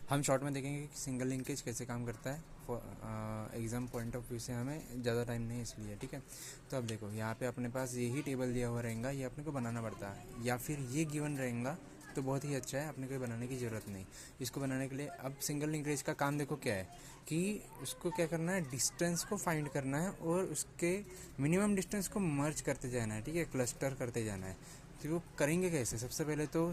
हम शॉर्ट में देखेंगे कि सिंगल लिंकेज कैसे काम करता है। एग्ज़ाम पॉइंट ऑफ व्यू से हमें ज़्यादा टाइम नहीं इसलिए, ठीक है। तो अब देखो यहाँ पे अपने पास यही टेबल दिया हुआ रहेगा, ये अपने को बनाना पड़ता है, या फिर ये गिवन रहेगा तो बहुत ही अच्छा है, अपने को बनाने की ज़रूरत नहीं। इसको बनाने के लिए अब सिंगल लिंकेज का काम देखो क्या है कि उसको क्या करना है, डिस्टेंस को फाइंड करना है और उसके मिनिमम डिस्टेंस को मर्ज करते जाना है, ठीक है, क्लस्टर करते जाना है। तो वो करेंगे कैसे? सबसे पहले तो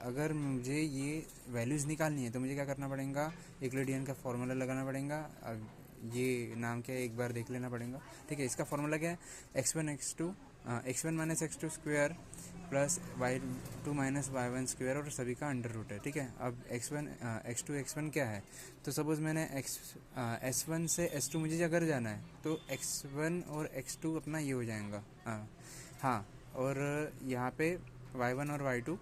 अगर मुझे ये वैल्यूज़ निकालनी है तो मुझे क्या करना पड़ेगा, यूक्लिडियन का फॉर्मूला लगाना पड़ेगा। अब ये नाम क्या है एक बार देख लेना पड़ेगा, ठीक है। इसका फॉर्मूला क्या है, x1 minus x2 square plus y2 minus y1 square और सभी का अंडर रूट है, ठीक है। अब x1 क्या है, तो सपोज़ मैंने s1 से s2 मुझे अगर जाना है तो x1 और x2 अपना ये हो जाएगा, हाँ, और यहाँ पे y1 और y2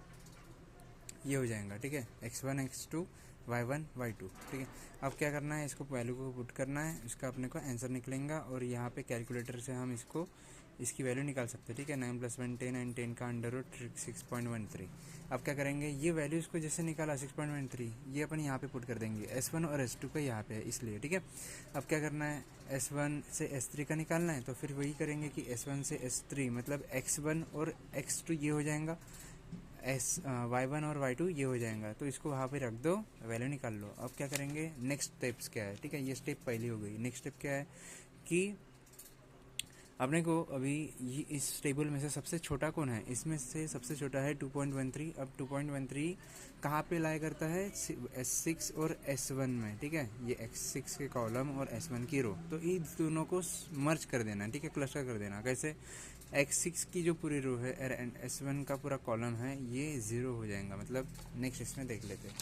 ये हो जाएगा, ठीक है, x1 x2 y1 y2, ठीक है। अब क्या करना है, इसको वैल्यू को पुट करना है, इसका अपने को आंसर निकलेगा और यहाँ पे कैलकुलेटर से हम इसकी वैल्यू निकाल सकते हैं, ठीक है। 9 + 1 10 एंड 10 का अंडर रूट 6.13। अब क्या करेंगे, ये वैल्यू इसको जैसे निकाला 6.13, ये अपन यहाँ पे पुट कर देंगे, s1 और s2 का यहाँ पे है इसलिए, ठीक है। अब क्या करना है, s1 से s3 का निकालना है, तो फिर वही करेंगे कि s1 से s3 मतलब x1 और x2 ये हो जाएगा, y1 और y2 ये हो जाएगा, तो इसको वहाँ पे रख दो, वैल्यू निकाल लो। अब क्या करेंगे, नेक्स्ट स्टेप्स क्या है, ठीक है, ये स्टेप पहली हो गई। नेक्स्ट स्टेप क्या है कि अपने को अभी ये इस टेबल में से सबसे छोटा कौन है, इसमें से सबसे छोटा है 2.13। अब 2.13 कहाँ पे लाई करता है, S6 और S1 में, ठीक है। ये X6 के कॉलम और S1 की रो, तो इन दोनों को मर्ज कर देना, ठीक है, क्लस्टर कर देना। कैसे, X6 की जो पूरी रो है एंड S1 का पूरा कॉलम है ये 0 हो जाएगा। मतलब नेक्स्ट इसमें देख लेते हैं,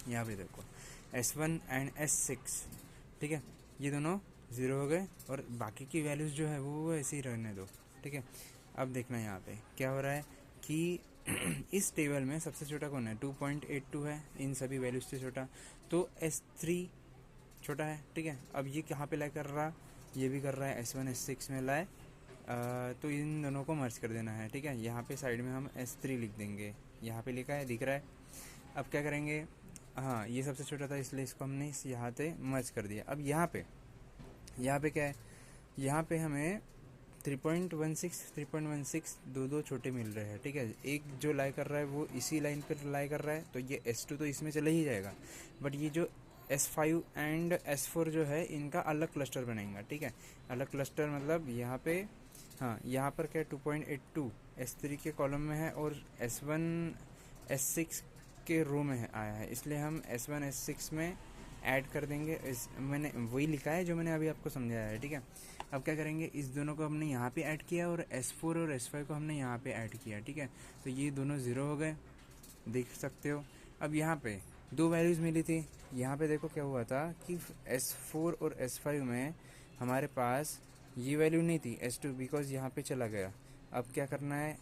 यहाँ पे देखो S1 एंड S6, ठीक है, ये दोनों 0 हो गए और बाकी की वैल्यूज़ जो है वो ऐसे ही रहने दो, ठीक है। अब देखना यहाँ पे क्या हो रहा है कि इस टेबल में सबसे छोटा कौन है, 2.82 है, इन सभी वैल्यूज से छोटा, तो S3 छोटा है, ठीक है। अब ये कहाँ पे लाई कर रहा, ये भी कर रहा है S1 S6 में लाई, तो इन दोनों को मर्ज कर देना है, ठीक है। यहाँ पे साइड में हम S3 लिख देंगे, यहाँ पे लिखा है, दिख रहा है। अब क्या करेंगे, हाँ, ये सबसे छोटा था इसलिए इसको हमने यहाँ पे मर्ज कर दिया। अब यहाँ पे क्या है, यहाँ पे हमें 3.16 दो छोटे मिल रहे हैं, ठीक है। एक जो लाई कर रहा है वो इसी लाइन पर लाई कर रहा है, तो ये S2 तो इसमें चले ही जाएगा, बट ये जो S5 एंड S4 जो है इनका अलग क्लस्टर बनेगा, ठीक है। अलग क्लस्टर मतलब यहाँ पे, हाँ, यहाँ पर क्या 2.82 S3 के कॉलम में है और S1 S6 के रो में आया है, इसलिए हम S1 S6 में ऐड कर देंगे। मैंने वही लिखा है जो मैंने अभी आपको समझाया है, ठीक है। अब क्या करेंगे, इस दोनों को हमने यहाँ पे ऐड किया और S4 और S5 को हमने यहाँ पे ऐड किया, ठीक है। तो ये दोनों 0 हो गए, देख सकते हो। अब यहाँ पे दो वैल्यूज़ मिली थी, यहाँ पे देखो क्या हुआ था कि S4 और S5 में हमारे पास ये वैल्यू नहीं थी S2, बिकॉज यहाँ पे चला गया। अब क्या करना है,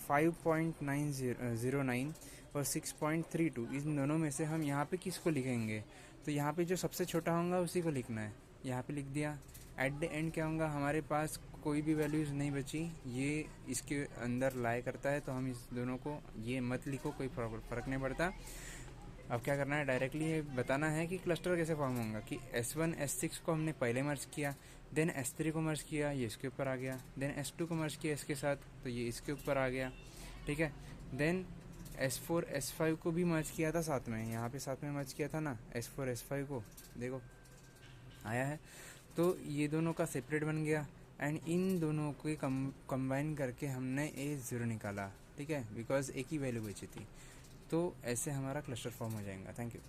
5.909 और 6.32 इन दोनों में से हम यहाँ पे किसको लिखेंगे, तो यहाँ पे जो सबसे छोटा होगा उसी को लिखना है, यहाँ पे लिख दिया। एट द एंड क्या होगा, हमारे पास कोई भी वैल्यूज़ नहीं बची, ये इसके अंदर लाई करता है, तो हम इस दोनों को ये मत लिखो, कोई फ़र्क नहीं पड़ता। अब क्या करना है, डायरेक्टली ये बताना है कि क्लस्टर कैसे फॉर्म होगा कि S1 S6 को हमने पहले मर्ज किया, देन S3 को मर्ज किया, ये इसके ऊपर आ गया, देन S2 को मर्ज किया इसके साथ, तो ये इसके ऊपर आ गया, ठीक है। देन S4 S5 को भी मर्ज किया था साथ में, यहाँ पे साथ में मर्ज किया था ना S4 S5 को, देखो आया है। तो ये दोनों का सेपरेट बन गया एंड इन दोनों को कंबाइन करके हमने A0 निकाला, ठीक है, बिकॉज एक ही वैल्यू बची थी। तो ऐसे हमारा क्लस्टर फॉर्म हो जाएगा। Thank you.